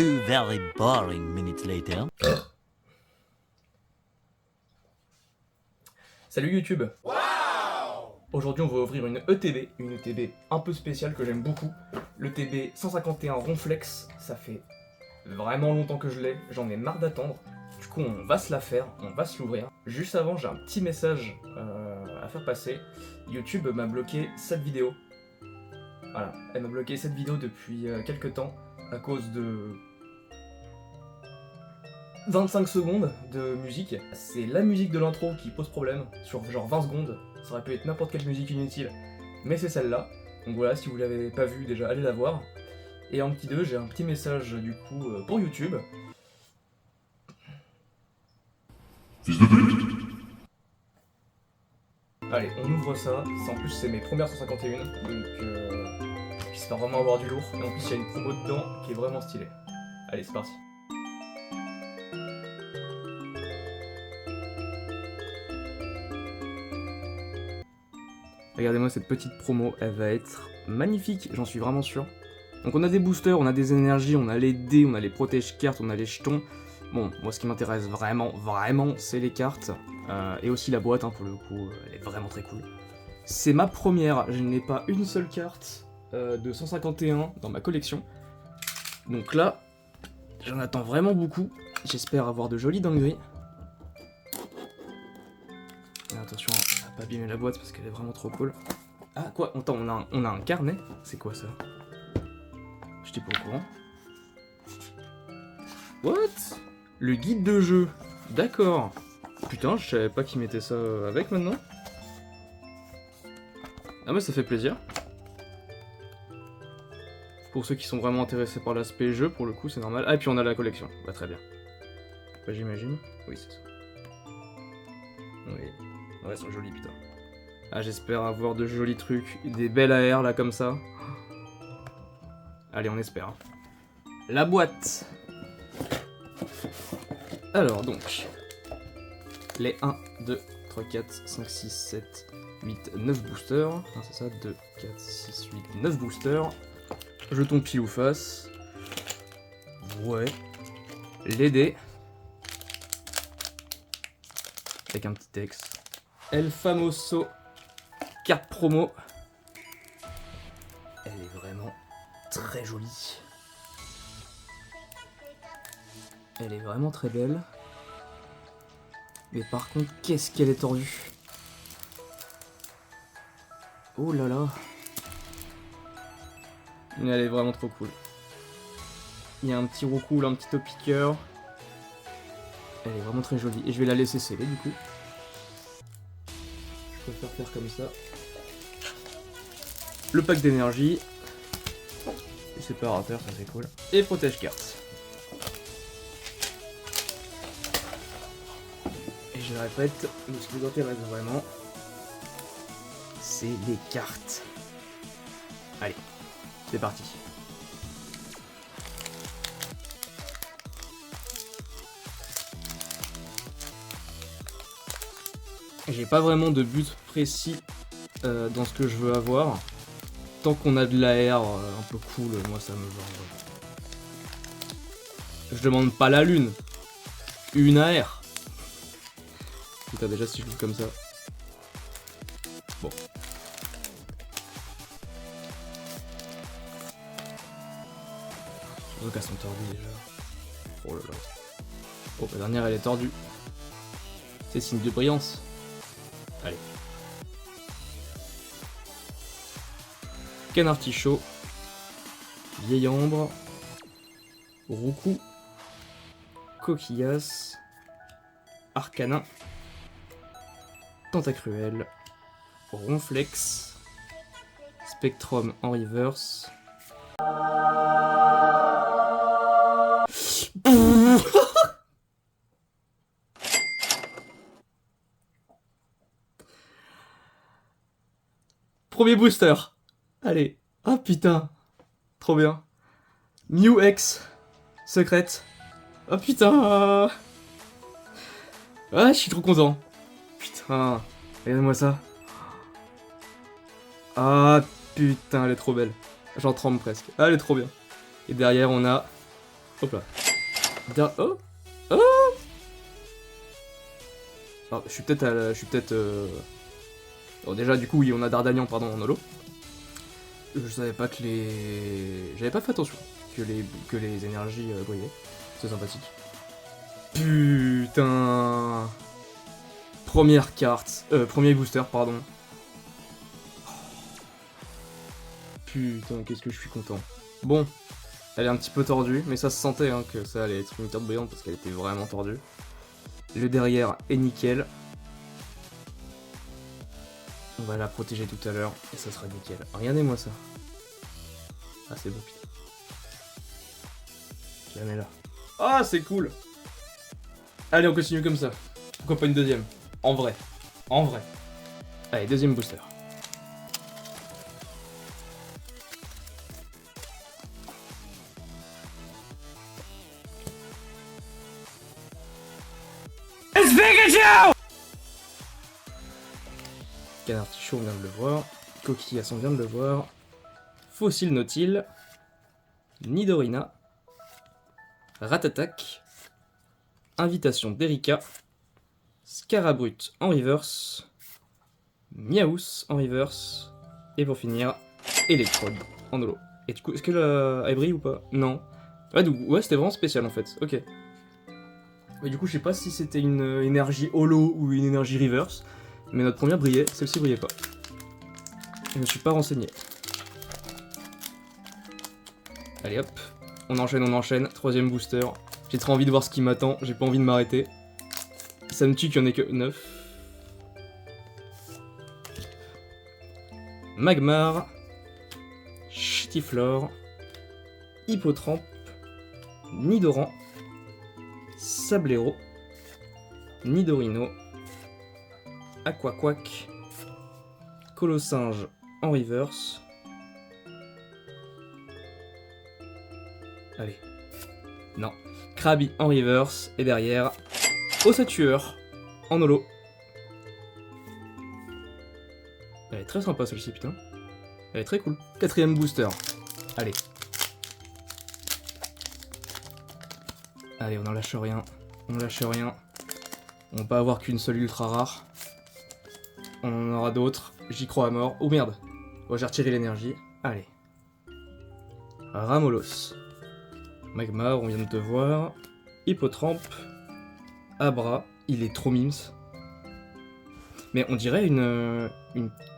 2 very boring minutes later. Salut YouTube. Aujourd'hui on va ouvrir une ETB un peu spéciale que j'aime beaucoup. L'ETB 151 Ronflex, ça fait vraiment longtemps que je l'ai, j'en ai marre d'attendre. Du coup on va se la faire, on va se l'ouvrir. Juste avant j'ai un petit message à faire passer. YouTube m'a bloqué cette vidéo. Voilà, elle m'a bloqué cette vidéo depuis quelques temps à cause de 25 secondes de musique. C'est la musique de l'intro qui pose problème, sur genre 20 secondes. Ça aurait pu être n'importe quelle musique inutile, mais c'est celle-là. Donc voilà, si vous l'avez pas vue déjà, allez la voir. Et en petit 2, j'ai un petit message du coup pour YouTube. Fils de pute. Allez, on ouvre ça. En plus, c'est mes premières 151, donc j'espère vraiment avoir du lourd. Et en plus, il y a une promo dedans qui est vraiment stylée. Allez, c'est parti. Regardez-moi cette petite promo, elle va être magnifique, j'en suis vraiment sûr. Donc on a des boosters, on a des énergies, on a les dés, on a les protège-cartes, on a les jetons. Bon, moi ce qui m'intéresse vraiment, c'est les cartes. Et aussi la boîte, hein, pour le coup, elle est vraiment très cool. C'est ma première, je n'ai pas une seule carte de 151 dans ma collection. Donc là, j'en attends vraiment beaucoup. J'espère avoir de jolies dingueries. Et attention à pas abîmer la boîte parce qu'elle est vraiment trop cool. Ah quoi, attends, on a un carnet. C'est quoi ça? J'étais pas au courant. What? Le guide de jeu. D'accord. Putain, je savais pas qu'ils mettaient ça avec maintenant. Ah mais ça fait plaisir. Pour ceux qui sont vraiment intéressés par l'aspect jeu, pour le coup c'est normal. Ah et puis on a la collection. Bah très bien. Bah j'imagine. Oui c'est ça. Oui. Ouais, ils sont jolis, putain. Ah, j'espère avoir de jolis trucs, des belles AR là comme ça. Allez, on espère. La boîte. Alors, donc. Les 1, 2, 3, 4, 5, 6, 7, 8, 9 boosters. Ah, c'est ça, 2, 4, 6, 8, 9 boosters. Jetons pile ou face. Ouais. Les dés. Avec un petit texte. El Famoso carte promo. Elle est vraiment très jolie. Elle est vraiment très belle. Mais par contre, qu'est-ce qu'elle est tordue. Oh là là. Mais elle est vraiment trop cool. Il y a un petit roucoule, un petit top piqueur. Elle est vraiment très jolie. Et je vais la laisser sceller du coup. Je préfère faire comme ça. Le pack d'énergie. Le séparateur, ça c'est cool. Et protège-cartes. Et je répète, ce qui nous intéresse vraiment, c'est les cartes. Allez, c'est parti. J'ai pas vraiment de but précis dans ce que je veux avoir. Tant qu'on a de l'AR un peu cool, moi ça me va. Je demande pas la lune. Une AR. Putain, déjà si je joue comme ça. Bon. Je vois qu'elles sont tordues déjà. Oh là là. Oh, la dernière elle est tordue. C'est signe de brillance. Allez. Canartichaud, vieille ambre, roucou, coquillasse, arcanin, tentacruel, ronflex, spectrum en reverse. Premier booster. Allez. Ah putain. Trop bien. Mew X. Secrète. Oh putain. Ah, je suis trop content. Putain. Regardez-moi ça. Ah putain, elle est trop belle. J'en tremble presque. Ah, elle est trop bien. Et derrière, on a Hop là. Oh. Ah, je suis peut-être à la... Je suis peut-être... Bon, déjà, du coup, oui, on a Dardanian, pardon, en holo. Je savais pas que les... J'avais pas fait attention que les énergies brillaient. C'est sympathique. Putain... Première carte... premier booster, pardon. Putain, qu'est-ce que je suis content. Bon, elle est un petit peu tordue, mais ça se sentait hein, que ça allait être une carte brillante parce qu'elle était vraiment tordue. Le derrière est nickel. On va la protéger tout à l'heure et ça sera nickel. Regardez-moi ça. Ah, c'est beau, putain. Je la mets là. Ah, c'est cool. Allez, on continue comme ça. Pourquoi pas une deuxième? En vrai. En vrai. Allez, deuxième booster. Canard Tichot, on vient de le voir. Coquillas, on vient de le voir. Fossile Nautile. Nidorina. Ratatak. Invitation d'Erika. Scarabrut en reverse. Miaous en reverse. Et pour finir, Electrode en holo. Et du coup, est-ce que elle brille ou pas? Non. Ouais, c'était vraiment spécial en fait. Ok. Mais du coup, je sais pas si c'était une énergie holo ou une énergie reverse. Mais notre première brillait, celle-ci brillait pas. Je me suis pas renseigné. Allez hop, on enchaîne, troisième booster. J'ai trop envie de voir ce qui m'attend, j'ai pas envie de m'arrêter. Ça me tue qu'il y en ait que 9. Magmar, Chitiflore, Hippotrampe, Nidoran, Sablero, Nidorino, Aquaquack, Colossinge en reverse. Allez. Non. Krabi en reverse. Et derrière, Ossatueur en holo. Elle est très sympa celle-ci, putain. Elle est très cool. Quatrième booster. Allez. Allez, on n'en lâche rien. On lâche rien. On va pas avoir qu'une seule ultra rare. On en aura d'autres. J'y crois à mort. Oh merde. Bon, j'ai retiré l'énergie. Allez. Ramolos. Magmar, on vient de te voir. Hippotrampe. Abra. Il est trop mims. Mais on dirait une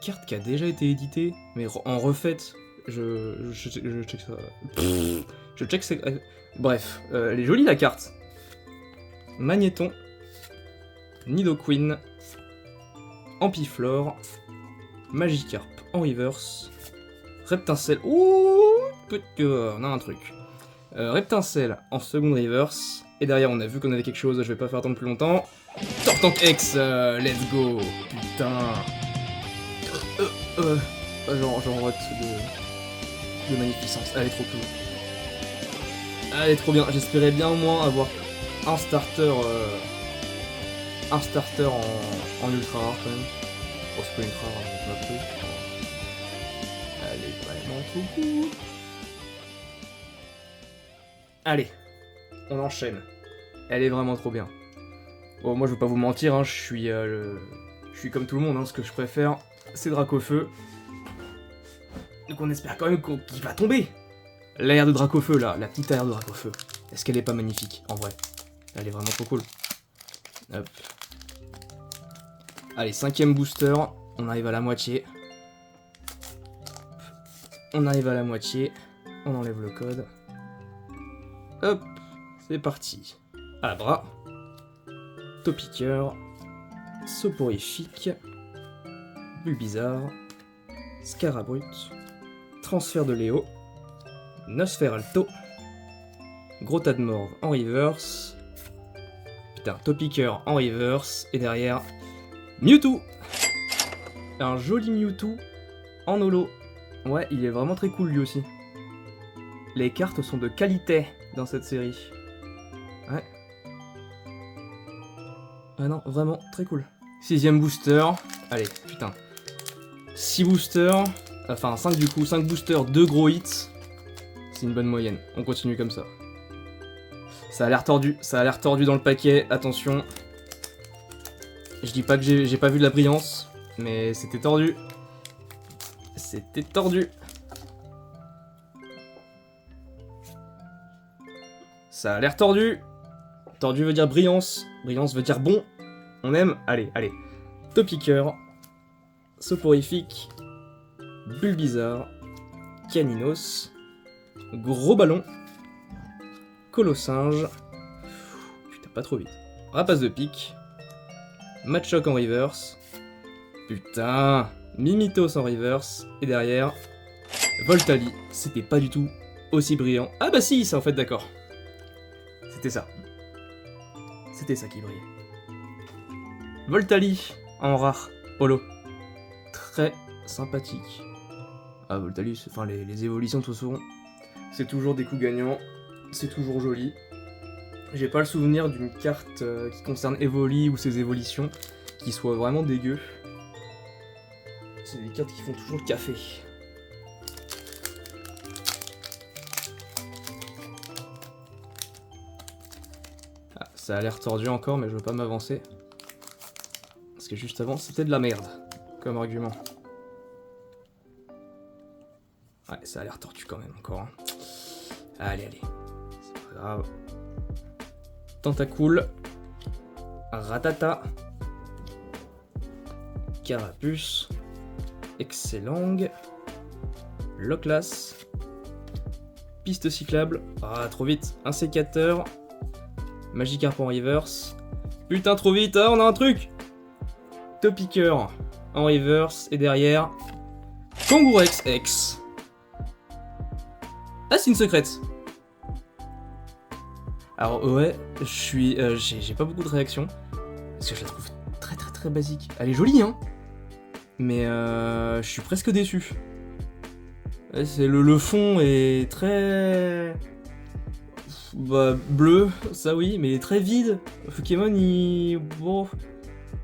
carte qui a déjà été éditée, mais en refaite. Je check ça. Je check ça. Bref, elle est jolie la carte. Magnéton. Nidoqueen. Ampiflore. Magikarp en reverse. Reptincelle. Ouh, on a un truc. Reptincelle en seconde reverse. Et derrière, on a vu qu'on avait quelque chose, je vais pas faire attendre plus longtemps. Tortank X, let's go. Putain. Genre rot de magnificence. Elle est trop cool. Elle est trop bien. J'espérais bien au moins avoir un starter en ultra rare quand même. Bon, c'est pas ultra rare, on a pris. Elle est vraiment trop cool. Allez, on enchaîne. Elle est vraiment trop bien. Bon, moi je veux pas vous mentir, hein, je suis comme tout le monde, hein, ce que je préfère, c'est Dracofeu. Donc on espère quand même qu'il va tomber. L'air de Dracofeu là, la petite aire de Dracofeu. Est-ce qu'elle est pas magnifique, en vrai? Elle est vraiment trop cool. Hop. Allez, cinquième booster, on arrive à la moitié. On arrive à la moitié, on enlève le code. Hop, c'est parti. Abra. Topiqueur. Soporifique. Bulbizarre. Scarabrut. Transfert de Léo. Nosferalto. Grotadmorve en reverse. Putain, Topiqueur en reverse. Et derrière, Mewtwo. Un joli Mewtwo en holo. Ouais, il est vraiment très cool lui aussi. Les cartes sont de qualité dans cette série. Ouais. Ah non, vraiment très cool. Sixième booster. Allez, putain. 6 boosters. Enfin, 5 du coup. 5 boosters, 2 gros hits. C'est une bonne moyenne. On continue comme ça. Ça a l'air tordu dans le paquet, attention. Je dis pas que j'ai pas vu de la brillance, mais c'était tordu. C'était tordu. Ça a l'air tordu. Tordu veut dire brillance. Brillance veut dire bon. On aime. Allez, allez. Topiqueur. Soporifique. Bulbizarre. Caninos. Gros ballon. Colossinge. Putain, pas trop vite. Rapace de pique. Machoc en reverse. Putain. Mimitos en reverse. Et derrière, Voltali. C'était pas du tout aussi brillant. Ah bah si, c'est en fait d'accord. C'était ça. C'était ça qui brillait. Voltali en rare. Holo. Très sympathique. Ah, Voltali, enfin les évolutions de toute façon, c'est toujours des coups gagnants. C'est toujours joli. J'ai pas le souvenir d'une carte qui concerne Evoli ou ses évolutions qui soit vraiment dégueu. C'est des cartes qui font toujours le café. Ah, ça a l'air tordu encore, mais je veux pas m'avancer. Parce que juste avant, c'était de la merde, comme argument. Ouais, ça a l'air tordu quand même encore. Hein. Allez, allez. C'est pas grave. Tentacool. Ratata. Carapuce. Excellent. Loclas. Piste cyclable. Ah, trop vite. Un sécateur. Magikarp en reverse. Putain, trop vite. Ah, on a un truc. Topiqueur en reverse. Et derrière, Kangourex X. Ah, c'est une secrète. Alors ouais, je suis, j'ai pas beaucoup de réactions parce que je la trouve très très très basique. Elle est jolie hein, mais je suis presque déçu. C'est le fond est très bleu, ça oui, mais très vide. Pokémon il bon,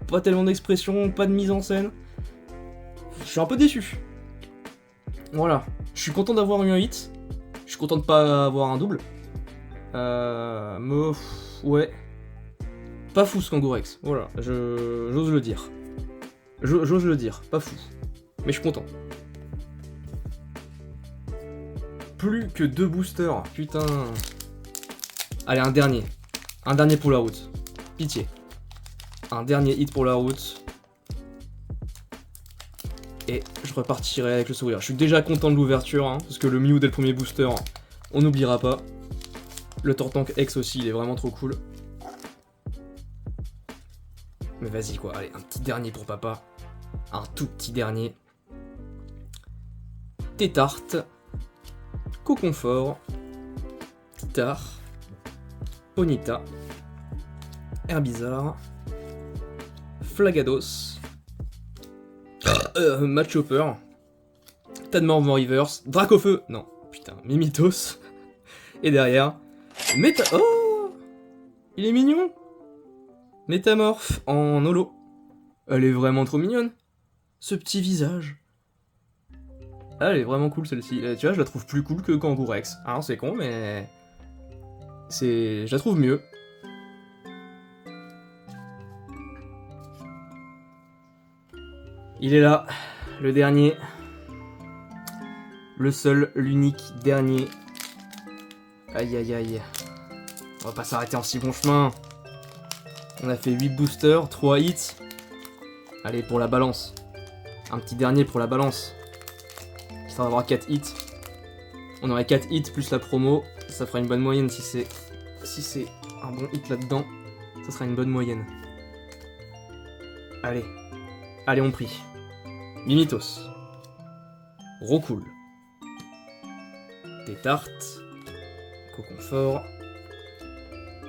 pas tellement d'expression, pas de mise en scène. Je suis un peu déçu. Voilà, je suis content d'avoir eu un hit. Je suis content de pas avoir un double. Ouais. Pas fou ce Kangourex. Voilà, j'ose le dire. J'ose le dire, pas fou. Mais je suis content. Plus que 2 boosters, putain. Allez, un dernier. Un dernier pour la route. Pitié. Un dernier hit pour la route. Et je repartirai avec le sourire. Je suis déjà content de l'ouverture, hein, parce que le Mew dès le premier booster, on n'oubliera pas. Le Tortank X aussi, il est vraiment trop cool. Mais vas-y quoi, allez, un petit dernier pour papa. Un tout petit dernier. Tétarte. Coconfort. Titar. Ponyta. Herbizarre. Flagados. Matchhopper. Tadmorph en reverse. Dracofeu. Non, putain, Mimitos. Et derrière, Oh, il est mignon. Métamorphe en holo. Elle est vraiment trop mignonne. Ce petit visage. Elle est vraiment cool celle-ci. Tu vois, je la trouve plus cool que Kangourex. Alors c'est con, mais... Je la trouve mieux. Il est là, le dernier. Le seul, l'unique dernier. Aïe aïe aïe. On va pas s'arrêter en si bon chemin. On a fait 8 boosters, 3 hits. Allez, pour la balance. Un petit dernier pour la balance. Ça va avoir 4 hits. On aurait 4 hits plus la promo. Ça fera une bonne moyenne si c'est un bon hit là-dedans. Ça sera une bonne moyenne. Allez. Allez, on prie. Mimitos. Rocool. Tétarte. Coconfort.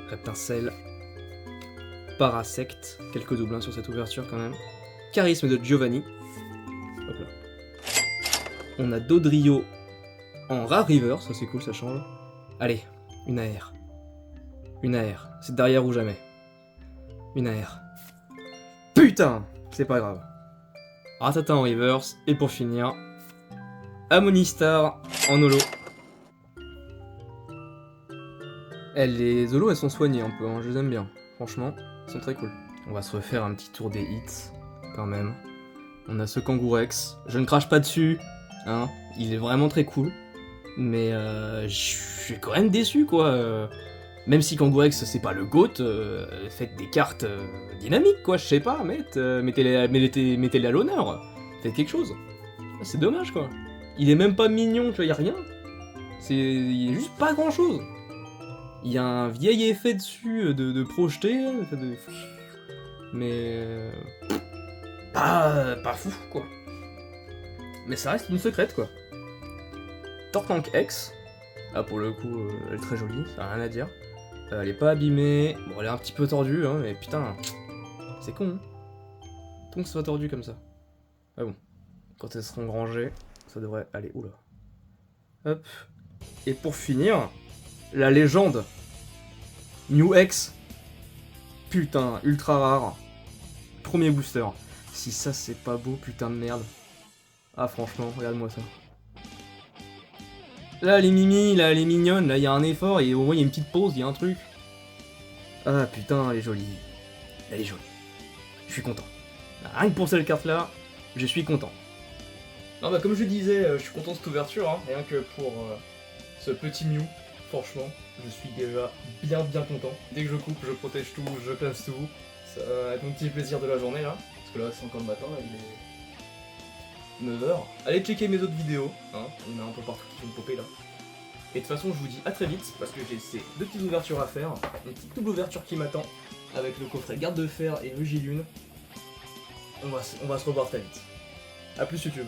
Reptincelle. Parasect. Quelques doubles sur cette ouverture quand même. Charisme de Giovanni. Hop là. On a Dodrio en Rare River, ça c'est cool, ça change. Allez, une AR. Une AR. C'est derrière ou jamais. Une AR. Putain, c'est pas grave. Ratata en reverse. Et pour finir, Amonistar en holo. Les Zolos, elles sont soignées un peu, hein, je les aime bien. Franchement, elles sont très cool. On va se refaire un petit tour des hits, quand même. On a ce Kangourex. Je ne crache pas dessus, hein. Il est vraiment très cool. Mais je suis quand même déçu, quoi. Même si Kangourex, c'est pas le GOAT, faites des cartes dynamiques, quoi. Je sais pas, mettez-les à l'honneur. Faites quelque chose. C'est dommage, quoi. Il est même pas mignon, tu vois, y a rien. Il y a juste pas grand-chose. Il y a un vieil effet dessus de projeter, mais pas fou, quoi. Mais ça reste une secrète, quoi. Tortank X, ah pour le coup, elle est très jolie, ça n'a rien à dire. Elle est pas abîmée, bon elle est un petit peu tordue, hein, mais putain, c'est con, hein. Ton que ça soit tordu comme ça. Ah bon, quand elles seront rangées, ça devrait aller, oula. Hop, et pour finir, la légende Mew X. Putain, ultra rare. Premier booster. Si ça c'est pas beau, putain de merde. Ah franchement, regarde-moi ça. Là, elle est mimi, là, elle est mignonne, là, il y a un effort, et au moins, il y a une petite pause, il y a un truc. Ah putain, elle est jolie. Elle est jolie. Je suis content. Rien que pour cette carte-là, je suis content. Non, bah, comme je disais, je suis content de cette ouverture, hein, rien que pour ce petit Mew. Franchement, je suis déjà bien content. Dès que je coupe, je protège tout, je classe tout. Ça va être mon petit plaisir de la journée, là. Parce que là, c'est encore le matin, là, il est 9h. Allez checker mes autres vidéos, hein, on a un peu partout qui vont popper là. Et de toute façon je vous dis à très vite parce que j'ai ces deux petites ouvertures à faire, une petite double ouverture qui m'attend avec le coffret garde de fer et Rugilune. On va se revoir très vite. A plus YouTube.